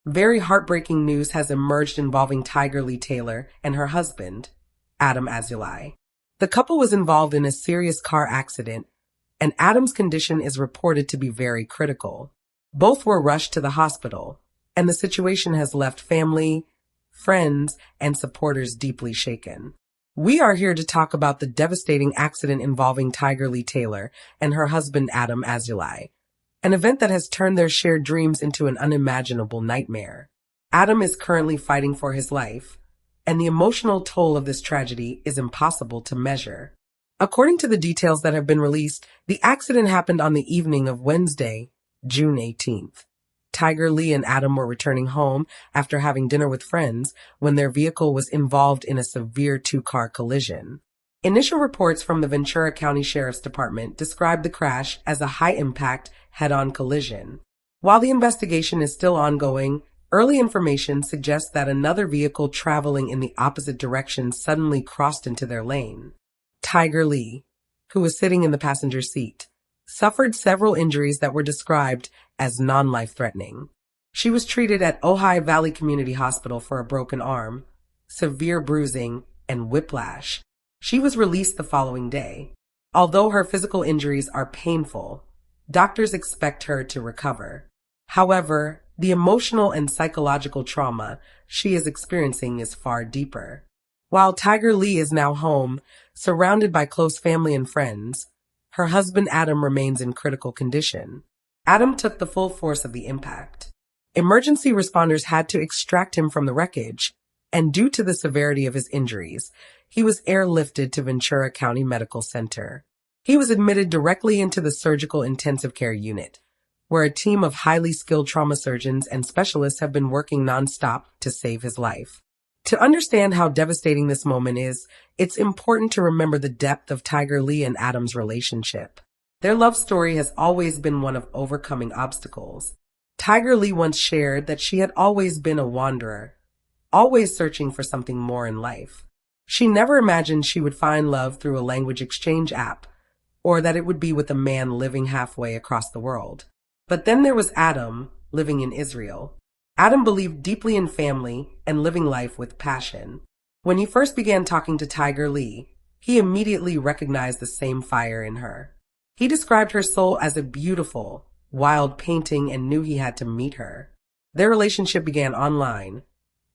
Very heartbreaking news has emerged involving Tigerlily Taylor and her husband, Adam Azulai. The couple was involved in a serious car accident, and Adam's condition is reported to be very critical. Both were rushed to the hospital, and the situation has left family, friends, and supporters deeply shaken. We are here to talk about the devastating accident involving Tigerlily Taylor and her husband Adam Azulai, an event that has turned their shared dreams into an unimaginable nightmare. Adam is currently fighting for his life, and the emotional toll of this tragedy is impossible to measure. According to the details that have been released, the accident happened on the evening of Wednesday, June 18th. Tigerlily and Adam were returning home after having dinner with friends when their vehicle was involved in a severe two-car collision. Initial reports from the Ventura County Sheriff's Department described the crash as a high-impact head-on collision. While the investigation is still ongoing, early information suggests that another vehicle traveling in the opposite direction suddenly crossed into their lane. Tigerlily, who was sitting in the passenger seat, suffered several injuries that were described as non-life-threatening. She was treated at Ojai Valley Community Hospital for a broken arm, severe bruising, and whiplash. She was released the following day. Although her physical injuries are painful, doctors expect her to recover. However, the emotional and psychological trauma she is experiencing is far deeper. While Tigerlily is now home, surrounded by close family and friends, her husband Adam remains in critical condition. Adam took the full force of the impact. Emergency responders had to extract him from the wreckage, and due to the severity of his injuries, he was airlifted to Ventura County Medical Center. He was admitted directly into the surgical intensive care unit, where a team of highly skilled trauma surgeons and specialists have been working nonstop to save his life. To understand how devastating this moment is, it's important to remember the depth of Tigerlily and Adam's relationship. Their love story has always been one of overcoming obstacles. Tigerlily once shared that she had always been a wanderer, always searching for something more in life. She never imagined she would find love through a language exchange app, or that it would be with a man living halfway across the world. But then there was Adam, living in Israel. Adam believed deeply in family and living life with passion. When he first began talking to Tigerlily, he immediately recognized the same fire in her. He described her soul as a beautiful, wild painting and knew he had to meet her. Their relationship began online,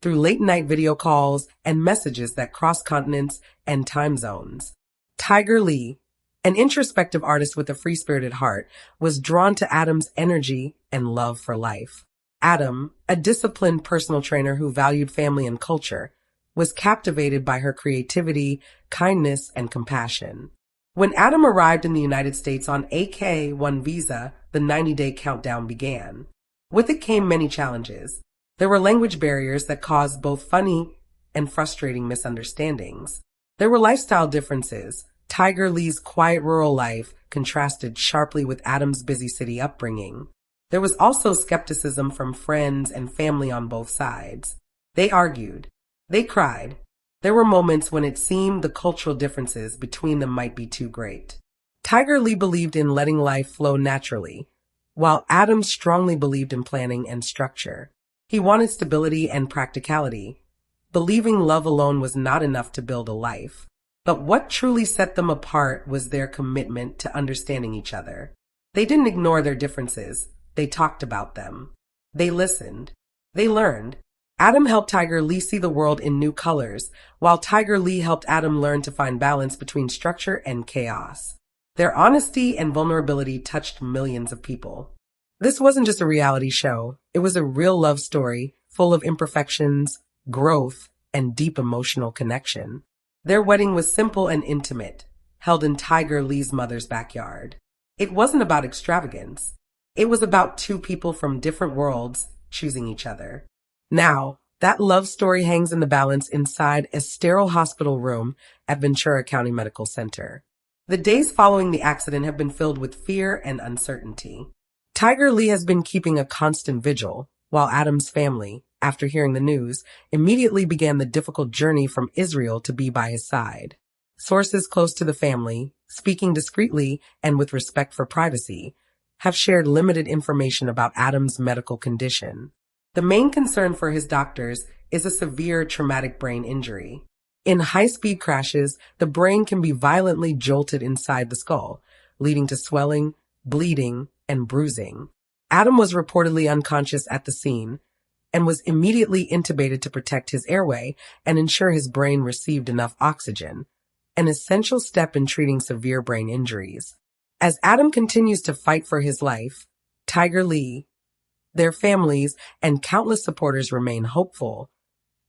through late-night video calls and messages that crossed continents and time zones. Tigerlily, an introspective artist with a free-spirited heart, was drawn to Adam's energy and love for life. Adam, a disciplined personal trainer who valued family and culture, was captivated by her creativity, kindness, and compassion. When Adam arrived in the United States on AK-1 visa, the 90-day countdown began. With it came many challenges. There were language barriers that caused both funny and frustrating misunderstandings. There were lifestyle differences. Tigerlily's quiet rural life contrasted sharply with Adam's busy city upbringing. There was also skepticism from friends and family on both sides. They argued. They cried. There were moments when it seemed the cultural differences between them might be too great. Tigerlily believed in letting life flow naturally, while Adam strongly believed in planning and structure. He wanted stability and practicality, believing love alone was not enough to build a life. But what truly set them apart was their commitment to understanding each other. They didn't ignore their differences. They talked about them. They listened. They learned. Adam helped Tigerlily see the world in new colors, while Tigerlily helped Adam learn to find balance between structure and chaos. Their honesty and vulnerability touched millions of people. This wasn't just a reality show. It was a real love story, full of imperfections, growth, and deep emotional connection. Their wedding was simple and intimate, held in Tigerlily's mother's backyard. It wasn't about extravagance. It was about two people from different worlds choosing each other. Now, that love story hangs in the balance inside a sterile hospital room at Ventura County Medical Center. The days following the accident have been filled with fear and uncertainty. Tigerlily has been keeping a constant vigil, while Adam's family, after hearing the news, immediately began the difficult journey from Israel to be by his side. Sources close to the family, speaking discreetly and with respect for privacy, have shared limited information about Adam's medical condition. The main concern for his doctors is a severe traumatic brain injury. In high-speed crashes, the brain can be violently jolted inside the skull, leading to swelling, bleeding, and bruising. Adam was reportedly unconscious at the scene and was immediately intubated to protect his airway and ensure his brain received enough oxygen, an essential step in treating severe brain injuries. As Adam continues to fight for his life, Tigerlily, their families, and countless supporters remain hopeful,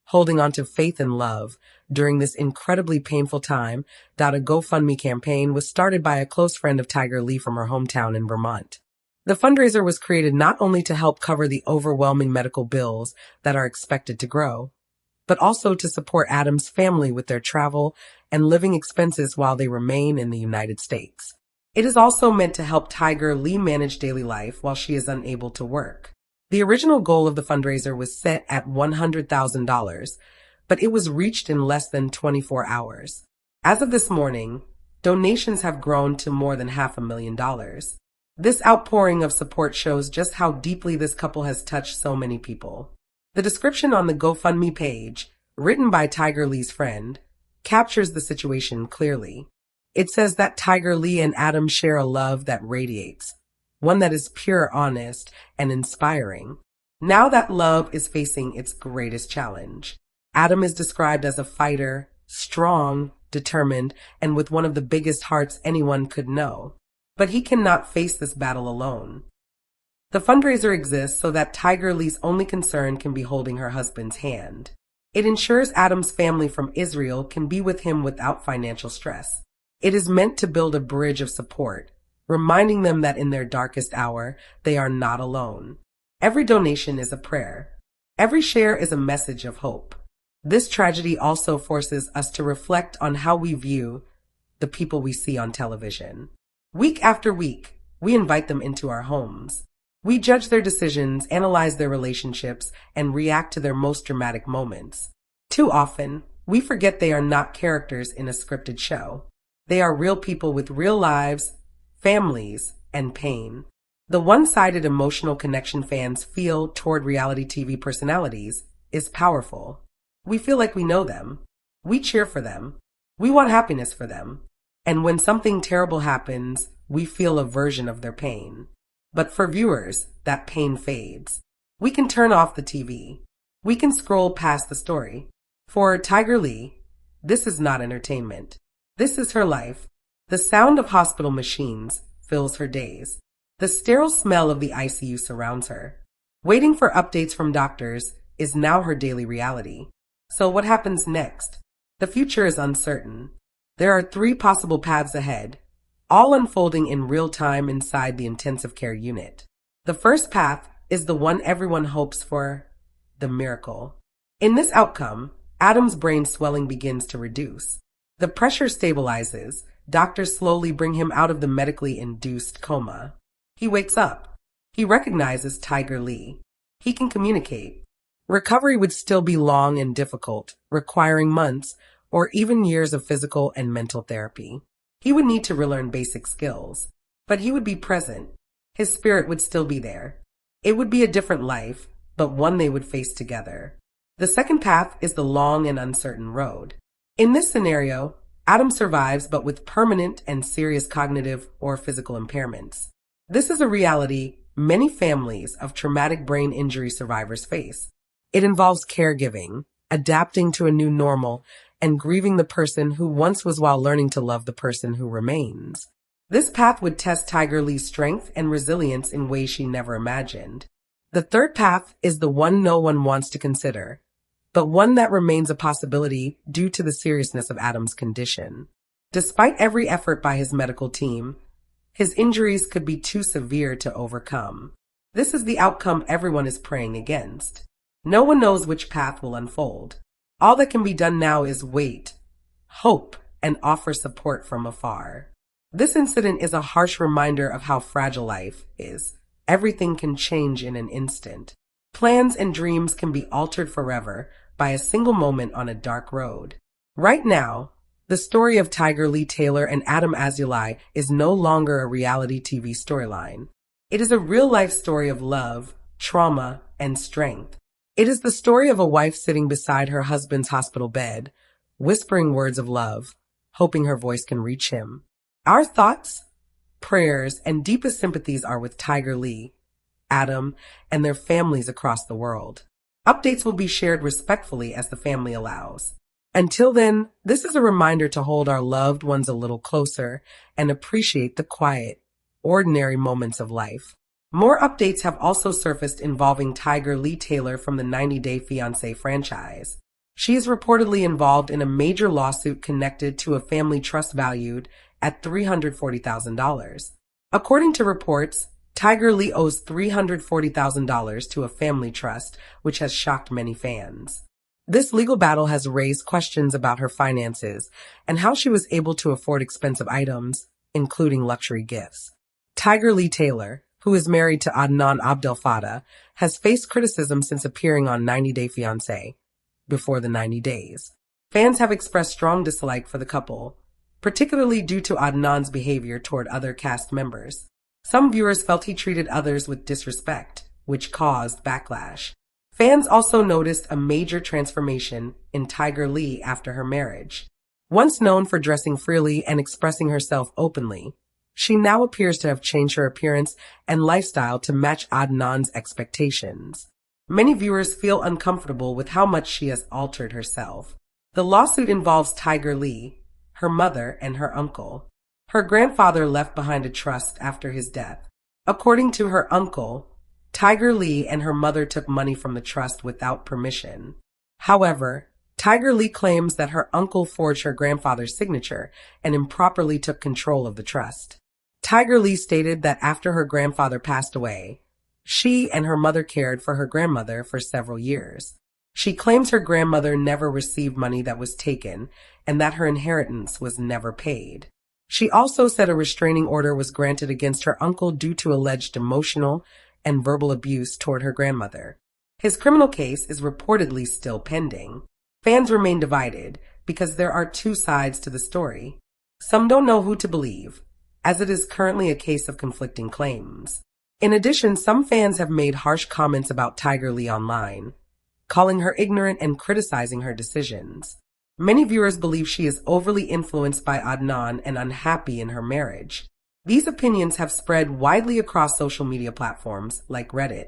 holding on to faith and love during this incredibly painful time. A GoFundMe campaign was started by a close friend of Tigerlily from her hometown in Vermont. The fundraiser was created not only to help cover the overwhelming medical bills that are expected to grow, but also to support Adam's family with their travel and living expenses while they remain in the United States. It is also meant to help Tigerlily manage daily life while she is unable to work. The original goal of the fundraiser was set at $100,000, but it was reached in less than 24 hours. As of this morning, donations have grown to more than $500,000. This outpouring of support shows just how deeply this couple has touched so many people. The description on the GoFundMe page, written by Tigerlily's friend, captures the situation clearly. It says that Tigerlily and Adam share a love that radiates, one that is pure, honest, and inspiring. Now that love is facing its greatest challenge. Adam is described as a fighter, strong, determined, and with one of the biggest hearts anyone could know. But he cannot face this battle alone. The fundraiser exists so that Tigerlily's only concern can be holding her husband's hand. It ensures Adam's family from Israel can be with him without financial stress. It is meant to build a bridge of support, reminding them that in their darkest hour, they are not alone. Every donation is a prayer. Every share is a message of hope. This tragedy also forces us to reflect on how we view the people we see on television. Week after week, we invite them into our homes. We judge their decisions, analyze their relationships, and react to their most dramatic moments. Too often, we forget they are not characters in a scripted show. They are real people with real lives, families, and pain. The one-sided emotional connection fans feel toward reality TV personalities is powerful. We feel like we know them. We cheer for them. We want happiness for them. And when something terrible happens, we feel a version of their pain. But for viewers, that pain fades. We can turn off the TV. We can scroll past the story. For Tigerlily, this is not entertainment. This is her life. The sound of hospital machines fills her days. The sterile smell of the ICU surrounds her. Waiting for updates from doctors is now her daily reality. So what happens next? The future is uncertain. There are 3 possible paths ahead, all unfolding in real time inside the intensive care unit. The first path is the one everyone hopes for, the miracle. In this outcome, Adam's brain swelling begins to reduce. The pressure stabilizes. Doctors slowly bring him out of the medically induced coma. He wakes up. He recognizes Tigerlily. He can communicate. Recovery would still be long and difficult, requiring months or even years of physical and mental therapy. He would need to relearn basic skills, but he would be present. His spirit would still be there. It would be a different life, but one they would face together. The second path is the long and uncertain road. In this scenario, Adam survives but with permanent and serious cognitive or physical impairments. This is a reality many families of traumatic brain injury survivors face. It involves caregiving, adapting to a new normal, and grieving the person who once was while learning to love the person who remains. This path would test Tigerlily's strength and resilience in ways she never imagined. The third path is the one no one wants to consider, but one that remains a possibility due to the seriousness of Adam's condition. Despite every effort by his medical team, his injuries could be too severe to overcome. This is the outcome everyone is praying against. No one knows which path will unfold. All that can be done now is wait, hope, and offer support from afar. This incident is a harsh reminder of how fragile life is. Everything can change in an instant. Plans and dreams can be altered forever by a single moment on a dark road. Right now, the story of Tigerlily Taylor and Adam Azulai is no longer a reality TV storyline. It is a real-life story of love, trauma, and strength. It is the story of a wife sitting beside her husband's hospital bed, whispering words of love, hoping her voice can reach him. Our thoughts, prayers, and deepest sympathies are with Tigerlily, Adam, and their families across the world. Updates will be shared respectfully as the family allows. Until then, this is a reminder to hold our loved ones a little closer and appreciate the quiet, ordinary moments of life. More updates have also surfaced involving Tigerlily Taylor from the 90-Day Fiancé franchise. She is reportedly involved in a major lawsuit connected to a family trust valued at $340,000. According to reports, Tigerlily owes $340,000 to a family trust, which has shocked many fans. This legal battle has raised questions about her finances and how she was able to afford expensive items, including luxury gifts. Tigerlily Taylor, who is married to Adnan Abdel has faced criticism since appearing on 90 Day Fiancé, before the 90 days. Fans have expressed strong dislike for the couple, particularly due to Adnan's behavior toward other cast members. Some viewers felt he treated others with disrespect, which caused backlash. Fans also noticed a major transformation in Tigerlily after her marriage. Once known for dressing freely and expressing herself openly, she now appears to have changed her appearance and lifestyle to match Adnan's expectations. Many viewers feel uncomfortable with how much she has altered herself. The lawsuit involves Tigerlily, her mother, and her uncle. Her grandfather left behind a trust after his death. According to her uncle, Tigerlily and her mother took money from the trust without permission. However, Tigerlily claims that her uncle forged her grandfather's signature and improperly took control of the trust. Tigerlily stated that after her grandfather passed away, she and her mother cared for her grandmother for several years. She claims her grandmother never received money that was taken and that her inheritance was never paid. She also said a restraining order was granted against her uncle due to alleged emotional and verbal abuse toward her grandmother. His criminal case is reportedly still pending. Fans remain divided because there are two sides to the story. Some don't know who to believe, as it is currently a case of conflicting claims. In addition, some fans have made harsh comments about Tigerlily online, calling her ignorant and criticizing her decisions. Many viewers believe she is overly influenced by Adnan and unhappy in her marriage. These opinions have spread widely across social media platforms like Reddit.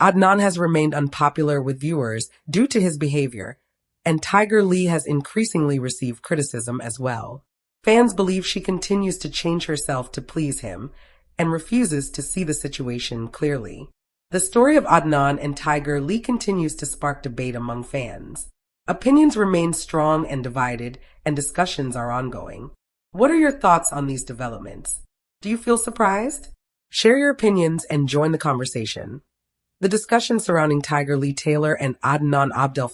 Adnan has remained unpopular with viewers due to his behavior, and Tigerlily has increasingly received criticism as well. Fans believe she continues to change herself to please him and refuses to see the situation clearly. The story of Adnan and Tigerlily continues to spark debate among fans. Opinions remain strong and divided, and discussions are ongoing. What are your thoughts on these developments? Do you feel surprised? Share your opinions and join the conversation. The discussion surrounding Tigerlily Taylor and Adnan Abdel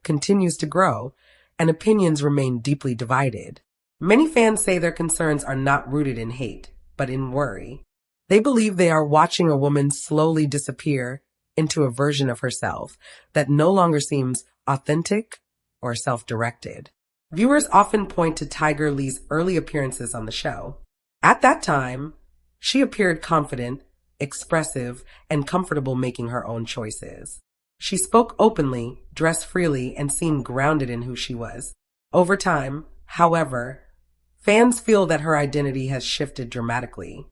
continues to grow, and opinions remain deeply divided. Many fans say their concerns are not rooted in hate, but in worry. They believe they are watching a woman slowly disappear into a version of herself that no longer seems authentic or self-directed. Viewers often point to Tigerlily's early appearances on the show. At that time, she appeared confident, expressive, and comfortable making her own choices. She spoke openly, dressed freely, and seemed grounded in who she was. Over time, however, fans feel that her identity has shifted dramatically.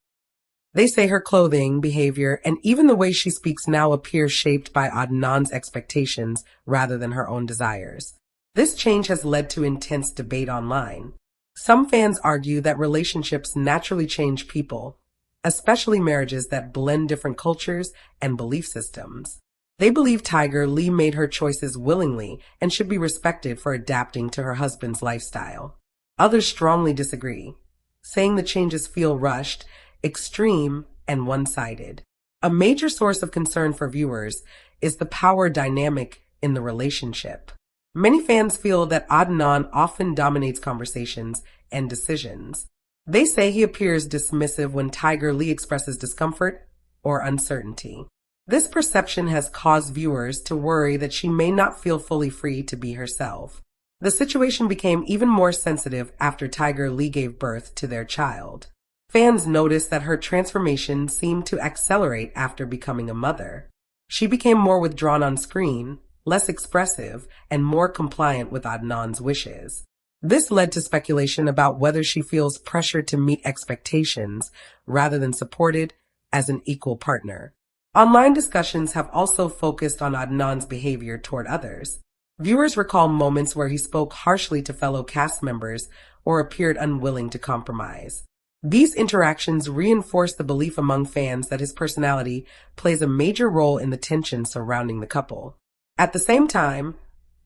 They say her clothing, behavior, and even the way she speaks now appear shaped by Adnan's expectations rather than her own desires. This change has led to intense debate online. Some fans argue that relationships naturally change people, especially marriages that blend different cultures and belief systems. They believe Tigerlily made her choices willingly and should be respected for adapting to her husband's lifestyle. Others strongly disagree, saying the changes feel rushed, extreme, and one-sided. A major source of concern for viewers is the power dynamic in the relationship. Many fans feel that Adnan often dominates conversations and decisions. They say he appears dismissive when Tigerlily expresses discomfort or uncertainty. This perception has caused viewers to worry that she may not feel fully free to be herself. The situation became even more sensitive after Tigerlily gave birth to their child. Fans noticed that her transformation seemed to accelerate after becoming a mother. She became more withdrawn on screen, less expressive, and more compliant with Adnan's wishes. This led to speculation about whether she feels pressure to meet expectations rather than supported as an equal partner. Online discussions have also focused on Adnan's behavior toward others. Viewers recall moments where he spoke harshly to fellow cast members or appeared unwilling to compromise. These interactions reinforce the belief among fans that his personality plays a major role in the tension surrounding the couple. At the same time,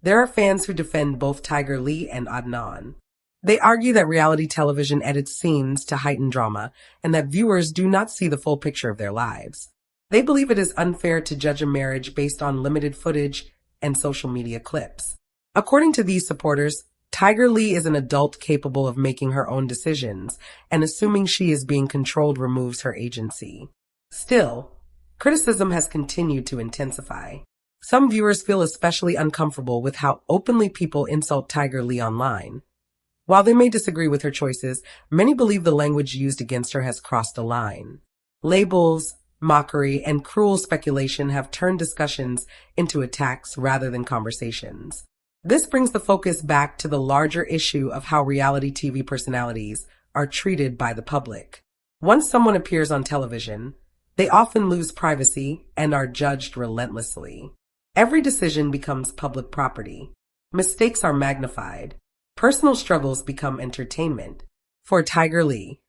there are fans who defend both Tigerlily and Adnan. They argue that reality television edits scenes to heighten drama and that viewers do not see the full picture of their lives. They believe it is unfair to judge a marriage based on limited footage and social media clips. According to these supporters, Tigerlily is an adult capable of making her own decisions, and assuming she is being controlled removes her agency. Still, criticism has continued to intensify. Some viewers feel especially uncomfortable with how openly people insult Tigerlily online. While they may disagree with her choices, many believe the language used against her has crossed a line. Labels, mockery, and cruel speculation have turned discussions into attacks rather than conversations. This brings the focus back to the larger issue of how reality TV personalities are treated by the public. Once someone appears on television, they often lose privacy and are judged relentlessly. Every decision becomes public property. Mistakes are magnified. Personal struggles become entertainment. For Tigerlily,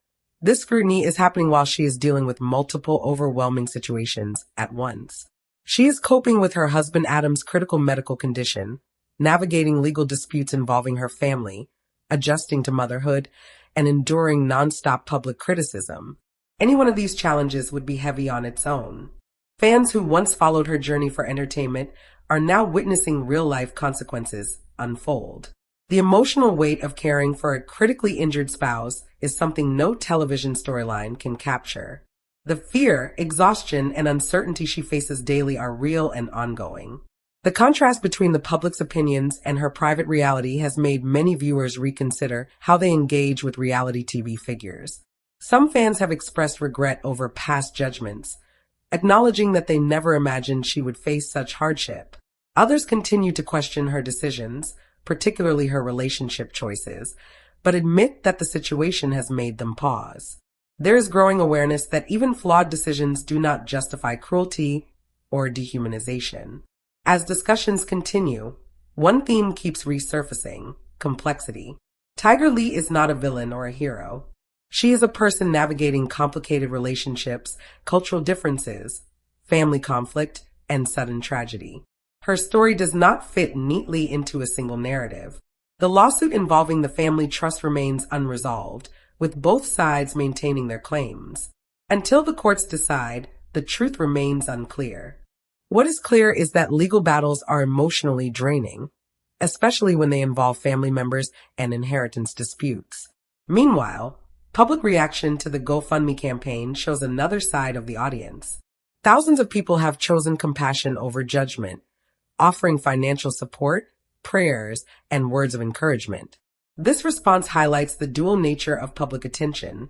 this scrutiny is happening while she is dealing with multiple overwhelming situations at once. She is coping with her husband Adam's critical medical condition, navigating legal disputes involving her family, adjusting to motherhood, and enduring nonstop public criticism. Any one of these challenges would be heavy on its own. Fans who once followed her journey for entertainment are now witnessing real-life consequences unfold. The emotional weight of caring for a critically injured spouse is something no television storyline can capture. The fear, exhaustion, and uncertainty she faces daily are real and ongoing. The contrast between the public's opinions and her private reality has made many viewers reconsider how they engage with reality TV figures. Some fans have expressed regret over past judgments, acknowledging that they never imagined she would face such hardship. Others continue to question her decisions, particularly her relationship choices, but admit that the situation has made them pause. There is growing awareness that even flawed decisions do not justify cruelty or dehumanization. As discussions continue, one theme keeps resurfacing: complexity. Tigerlily is not a villain or a hero. She is a person navigating complicated relationships, cultural differences, family conflict, and sudden tragedy. Her story does not fit neatly into a single narrative. The lawsuit involving the family trust remains unresolved, with both sides maintaining their claims. Until the courts decide, the truth remains unclear. What is clear is that legal battles are emotionally draining, especially when they involve family members and inheritance disputes. Meanwhile, public reaction to the GoFundMe campaign shows another side of the audience. Thousands of people have chosen compassion over judgment, offering financial support, prayers, and words of encouragement. This response highlights the dual nature of public attention,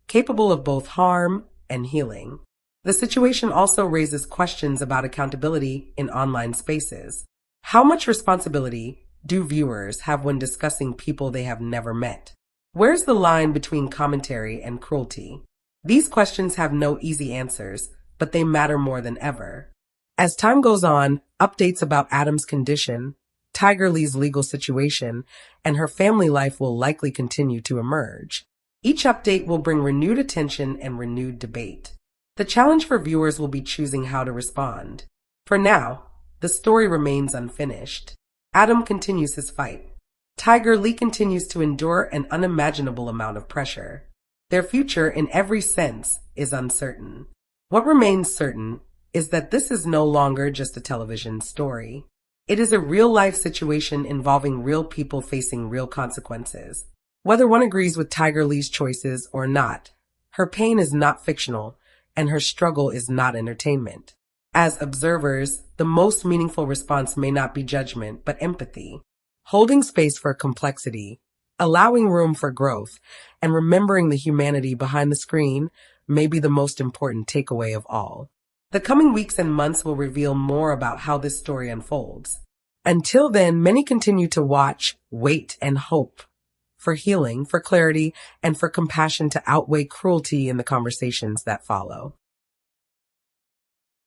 capable of both harm and healing. The situation also raises questions about accountability in online spaces. How much responsibility do viewers have when discussing people they have never met? Where's the line between commentary and cruelty? These questions have no easy answers, but they matter more than ever. As time goes on, updates about Adam's condition, Tigerlily's legal situation, and her family life will likely continue to emerge. Each update will bring renewed attention and renewed debate. The challenge for viewers will be choosing how to respond. For now, the story remains unfinished. Adam continues his fight. Tigerlily continues to endure an unimaginable amount of pressure. Their future, in every sense, is uncertain. What remains certain is that this is no longer just a television story. It is a real-life situation involving real people facing real consequences. Whether one agrees with Tigerlily's choices or not, her pain is not fictional, and her struggle is not entertainment. As observers, the most meaningful response may not be judgment, but empathy. Holding space for complexity, allowing room for growth, and remembering the humanity behind the screen may be the most important takeaway of all. The coming weeks and months will reveal more about how this story unfolds. Until then, many continue to watch, wait, and hope for healing, for clarity, and for compassion to outweigh cruelty in the conversations that follow.